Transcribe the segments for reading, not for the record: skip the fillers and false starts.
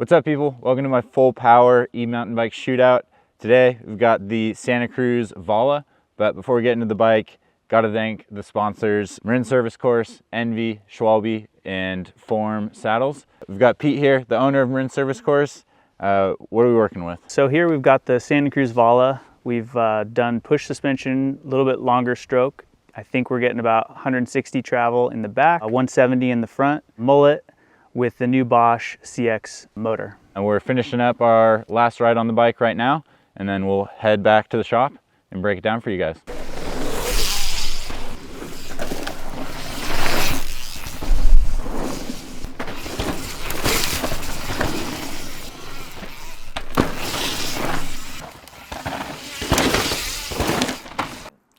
What's up, people? Welcome to my full power e-mountain bike shootout. Today we've got the Santa Cruz Vala, but before we get into the bike, gotta thank the sponsors, Marin Service Course, ENVE, Schwalbe, and Form Saddles. We've got Pete here, the owner of Marin Service Course. What are we working with? So here we've got the Santa Cruz Vala. We've done push suspension, a little bit longer stroke. I think we're getting about 160 travel in the back, 170 in the front, mullet with the new Bosch CX motor. And we're finishing up our last ride on the bike right now, and then we'll head back to the shop and break it down for you guys.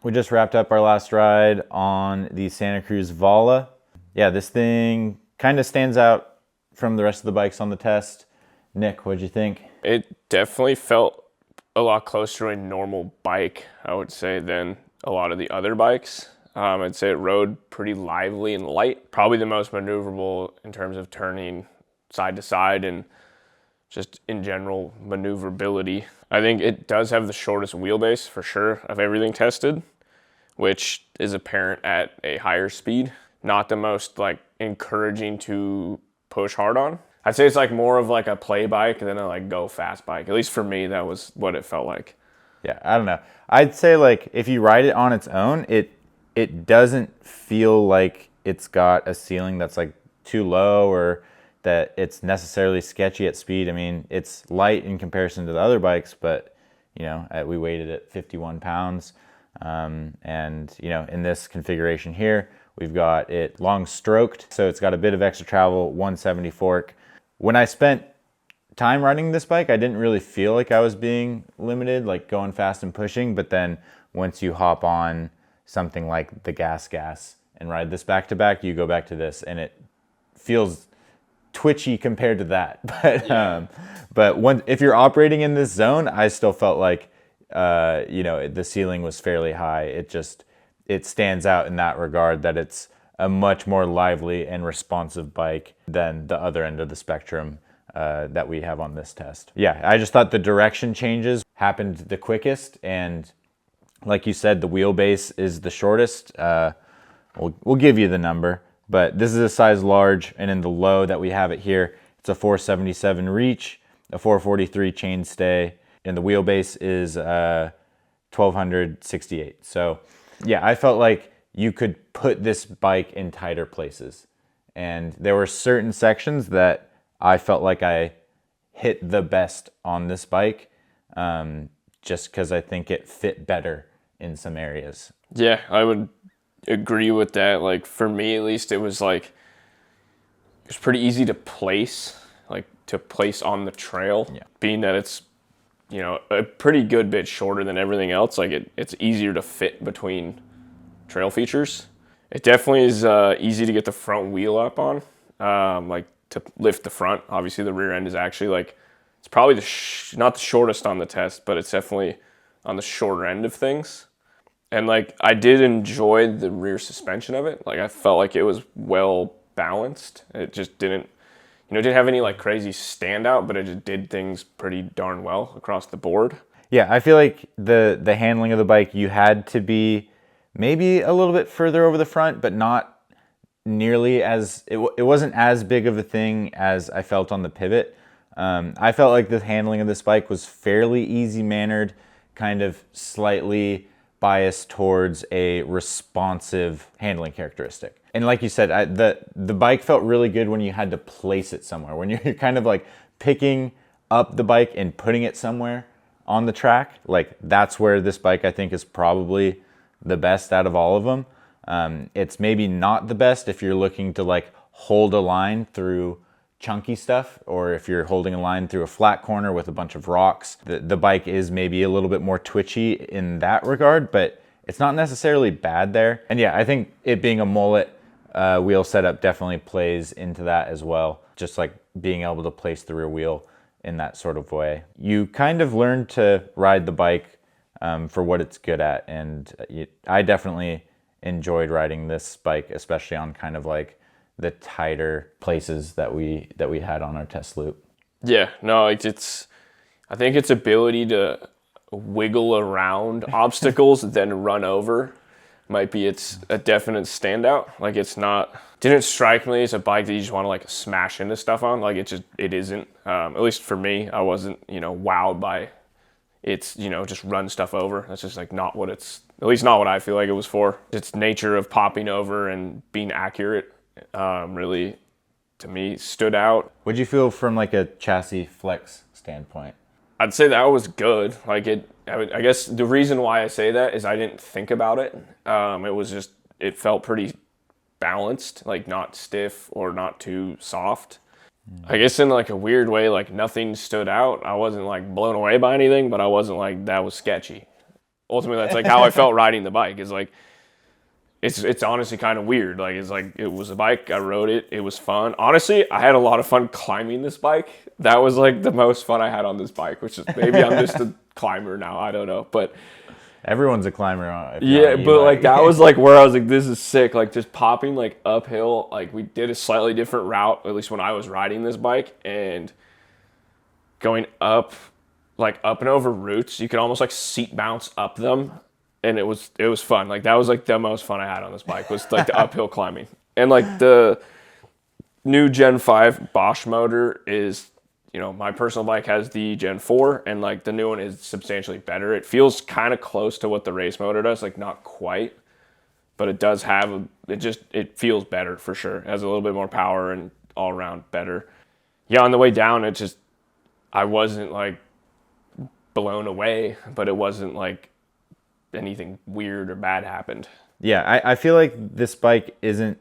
We just wrapped up our last ride on the Santa Cruz Vala. Yeah, this thing kind of stands out from the rest of the bikes on the test. Nick, what'd you think? It definitely felt a lot closer to a normal bike, I would say, than a lot of the other bikes. I'd say it rode pretty lively and light. Probably the most maneuverable in terms of turning side to side and just in general maneuverability. I think it does have the shortest wheelbase for sure of everything tested, which is apparent at a higher speed. Not the most like encouraging to push hard on. I'd say it's like more of like a play bike than a like go fast bike. At least for me, that was what it felt like. Yeah, I don't know. I'd say like if you ride it on its own, it doesn't feel like it's got a ceiling that's like too low or that it's necessarily sketchy at speed. I mean, it's light in comparison to the other bikes, but you know, we weighted at 51 pounds. And you know, in this configuration here, we've got it long stroked, so it's got a bit of extra travel, 170 fork. When I spent time riding this bike, I didn't really feel like I was being limited, like going fast and pushing, but then once you hop on something like the gas and ride this back to back, you go back to this and it feels twitchy compared to that. But if you're operating in this zone, I still felt like you know, the ceiling was fairly high. It stands out in that regard that it's a much more lively and responsive bike than the other end of the spectrum that we have on this test. Yeah, I just thought the direction changes happened the quickest, and like you said, the wheelbase is the shortest. We'll give you the number, but this is a size large, and in the low that we have it here, it's a 477 reach, a 443 chainstay, and the wheelbase is 1268. So yeah, I felt like you could put this bike in tighter places. And there were certain sections that I felt like I hit the best on this bike, just because I think it fit better in some areas. Yeah, I would agree with that. Like for me, at least, it was pretty easy to place, on the trail. Yeah. Being that it's, you know, a pretty good bit shorter than everything else. Like it's easier to fit between trail features. It definitely is easy to get the front wheel up on, like to lift the front. Obviously the rear end is actually like, it's probably not the shortest on the test, but it's definitely on the shorter end of things. And like, I did enjoy the rear suspension of it. Like I felt like it was well balanced. It just didn't, you know, it didn't have any like crazy standout, but it just did things pretty darn well across the board. Yeah, I feel like the handling of the bike, you had to be maybe a little bit further over the front, but not nearly as, it wasn't as big of a thing as I felt on the pivot. I felt like the handling of this bike was fairly easy mannered, kind of slightly biased towards a responsive handling characteristic. And like you said, the bike felt really good when you had to place it somewhere. When you're kind of like picking up the bike and putting it somewhere on the track, like that's where this bike I think is probably the best out of all of them. It's maybe not the best if you're looking to like hold a line through chunky stuff, or if you're holding a line through a flat corner with a bunch of rocks. The bike is maybe a little bit more twitchy in that regard, but it's not necessarily bad there. And yeah, I think it being a mullet wheel setup definitely plays into that as well. Just like being able to place the rear wheel in that sort of way. You kind of learn to ride the bike for what it's good at, and I definitely enjoyed riding this bike, especially on kind of like the tighter places that we had on our test loop. Yeah, no, I think its ability to wiggle around obstacles then run over might be a definite standout. Like didn't strike me as a bike that you just want to like smash into stuff on. Like it isn't. At least for me, I wasn't, wowed by its, just run stuff over. That's just like not what at least not what I feel like it was for. Its nature of popping over and being accurate really, to me, stood out. What'd you feel from like a chassis flex standpoint? I'd say that was good. Like I guess the reason why I say that is I didn't think about it. It felt pretty balanced, like not stiff or not too soft. I guess in like a weird way, like nothing stood out. I wasn't like blown away by anything, but I wasn't like that was sketchy. Ultimately, that's like how I felt riding the bike. Is like it's honestly kind of weird. Like it's like it was a bike. I rode it. It was fun. Honestly, I had a lot of fun climbing this bike. That was like the most fun I had on this bike, which is maybe I'm just a climber now. I don't know, but everyone's a climber. Yeah, but like that was like where I was like, this is sick. Like just popping like uphill. Like we did a slightly different route, at least when I was riding this bike, and going up and over roots. You could almost like seat bounce up them. And it was fun. Like that was like the most fun I had on this bike was like the uphill climbing. And like the new Gen 5 Bosch motor is, my personal bike has the Gen 4 and like the new one is substantially better. It feels kind of close to what the race motor does, like not quite, but it does have it feels better for sure. It has a little bit more power and all around better. Yeah, on the way down I wasn't like blown away, but it wasn't like anything weird or bad happened. Yeah, I feel like this bike doesn't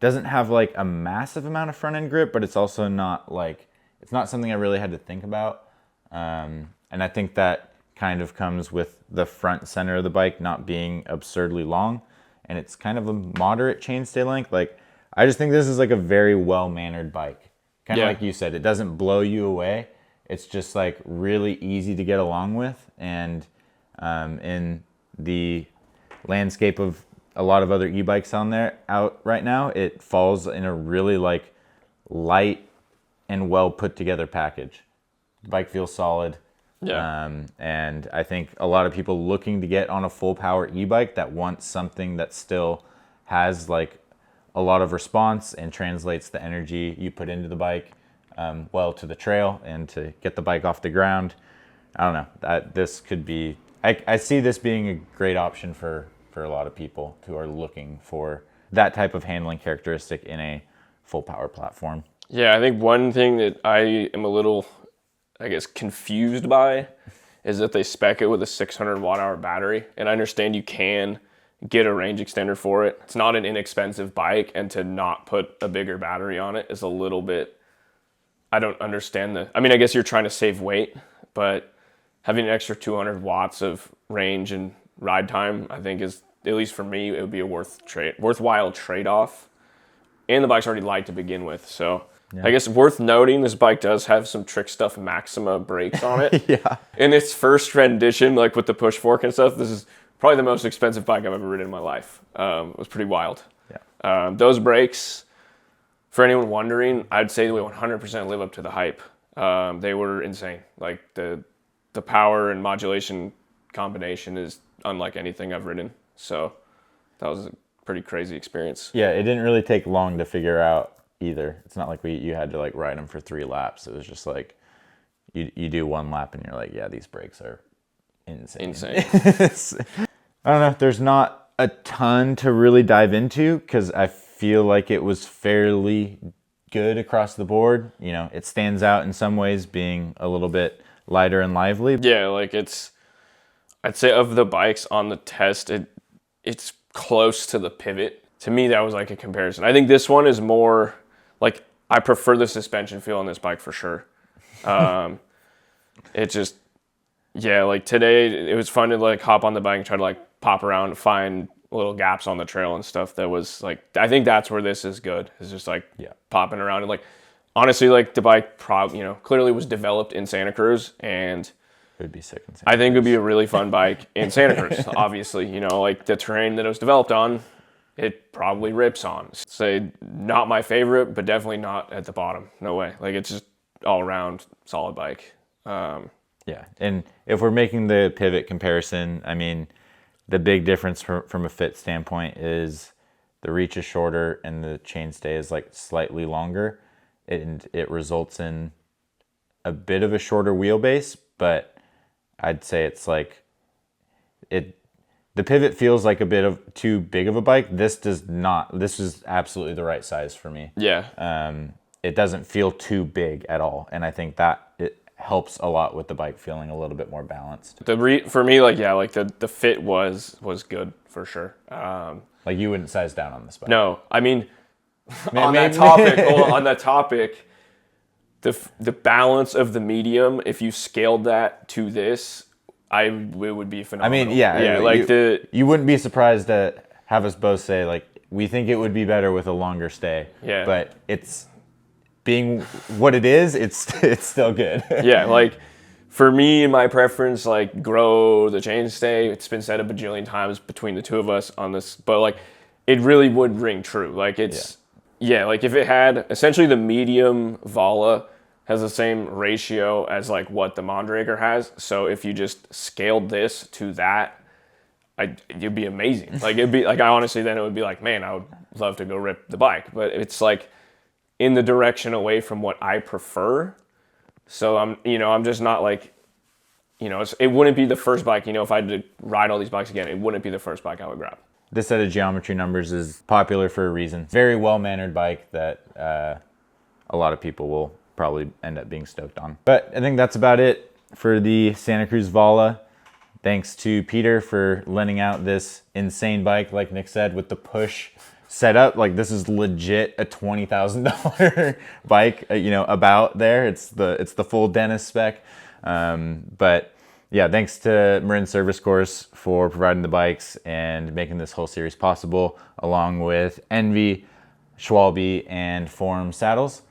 have like a massive amount of front end grip, but it's also not like, it's not something I really had to think about. And I think that kind of comes with the front center of the bike not being absurdly long, and it's kind of a moderate chainstay length. Like I just think this is like a very well-mannered bike. Kind of like you said, it doesn't blow you away. It's just like really easy to get along with, and in the landscape of a lot of other e-bikes out right now, it falls in a really like light and well put together package. The bike feels solid. Yeah. And I think a lot of people looking to get on a full power e-bike that wants something that still has like a lot of response and translates the energy you put into the bike well to the trail and to get the bike off the ground. I don't know, this could be, I see this being a great option for a lot of people who are looking for that type of handling characteristic in a full power platform. Yeah, I think one thing that I am a little, I guess, confused by is that they spec it with a 600 watt hour battery. And I understand you can get a range extender for it. It's not an inexpensive bike, and to not put a bigger battery on it is a little bit, I don't understand I mean, I guess you're trying to save weight, but having an extra 200 watts of range and ride time, I think is, at least for me, it would be a worthwhile trade-off. And the bike's already light to begin with, so I guess worth noting, this bike does have some Trick Stuff Maxima brakes on it. Yeah. In its first rendition, like with the push fork and stuff, this is probably the most expensive bike I've ever ridden in my life. It was pretty wild. Yeah. Those brakes, for anyone wondering, I'd say they 100% live up to the hype. They were insane. Like the power and modulation combination is unlike anything I've ridden. So that was a pretty crazy experience. Yeah, it didn't really take long to figure out either. It's not like you had to like ride them for 3 laps. It was just like you do 1 lap and you're like, yeah, these brakes are insane. I don't know. There's not a ton to really dive into because I feel like it was fairly good across the board. It stands out in some ways being a little bit lighter and lively. Yeah, like I'd say of the bikes on the test, it's close to the Pivot. To me, that was like a comparison. I think this one is more like, I prefer the suspension feel on this bike for sure. It just, yeah, like today it was fun to like hop on the bike and try to like pop around and find little gaps on the trail and stuff. That was like, I think that's where this is good. It's just like popping around and like, honestly, like the bike clearly was developed in Santa Cruz, and it would be sick in Santa I think it would be a really fun bike in Santa Cruz. Obviously, like the terrain that it was developed on, it probably rips on. Say not my favorite, but definitely not at the bottom. No way. Like it's just all around solid bike. Yeah, and if we're making the pivot comparison, I mean, the big difference from a fit standpoint is the reach is shorter and the chainstay is like slightly longer, and it results in a bit of a shorter wheelbase, but I'd say it's like the pivot feels like a bit of too big of a bike. This does not. This is absolutely the right size for me. Yeah. It doesn't feel too big at all, and I think that it helps a lot with the bike feeling a little bit more balanced. For me, like, yeah, like the fit was good for sure. Like you wouldn't size down on this bike. No, I mean, on that topic, the balance of the medium, if you scaled that to this, it would be phenomenal. I mean, yeah, like you wouldn't be surprised to have us both say like we think it would be better with a longer stay. Yeah, but it's being what it is, it's still good. Yeah, like for me, my preference, like grow the chainstay. It's been said a bajillion times between the two of us on this, but like it really would ring true. Like it's like if it had essentially the medium Vala has the same ratio as like what the Mondraker has. So if you just scaled this to that, it'd be amazing. Like it'd be like I honestly then it would be like, man, I would love to go rip the bike, but it's like in the direction away from what I prefer. So I'm just not like, it wouldn't be the first bike, if I had to ride all these bikes again, it wouldn't be the first bike I would grab. This set of geometry numbers is popular for a reason. Very well-mannered bike that a lot of people will probably end up being stoked on. But I think that's about it for the Santa Cruz Vala. Thanks to Peter for lending out this insane bike, like Nick said, with the push setup. Like this is legit a $20,000 bike, about there. It's the full Dennis spec. But yeah, thanks to Marin Service Course for providing the bikes and making this whole series possible, along with ENVE, Schwalbe, and Forum saddles.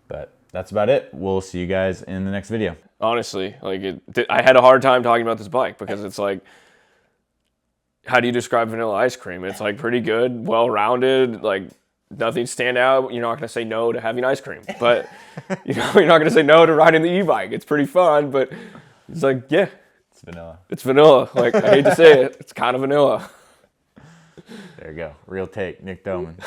But that's about it. We'll see you guys in the next video. Honestly, like I had a hard time talking about this bike because it's like, how do you describe vanilla ice cream? It's like pretty good, well-rounded, like nothing stand out. You're not going to say no to having ice cream, but you're not going to say no to riding the e-bike. It's pretty fun, but it's like, yeah. It's vanilla. It's vanilla. Like, I hate to say it. It's kind of vanilla. There you go. Real take, Nick Doman.